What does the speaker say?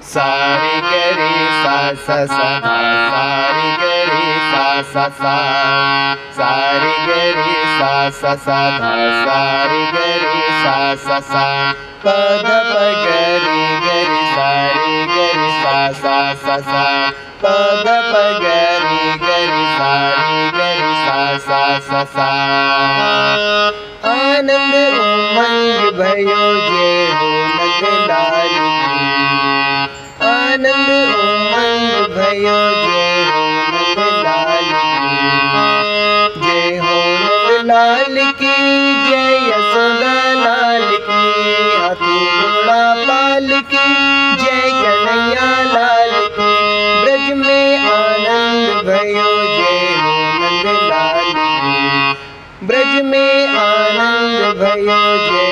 सारी गरी सा सा सा धा सारी गरी सा सा सा सारी गरी सा सा सा धा सारी गरी सा सा सा प ध प गरी गरी सारी गरी सा सा सा सा प ध प गरी गरी सारी गरी सा सा सा सा। आनंद उमंग भयो जय हो नंदलाल की, आनंद उमंग भयो जय हो नंदलाल की, जय हो नंदलाल की, जय यशोदा लाल की, हाथी घोड़ा पाल की, जय कन्हैया लाल की, ब्रज में आनंद भयो जय हो नंदलाल की, ब्रज में आनंद भयो जय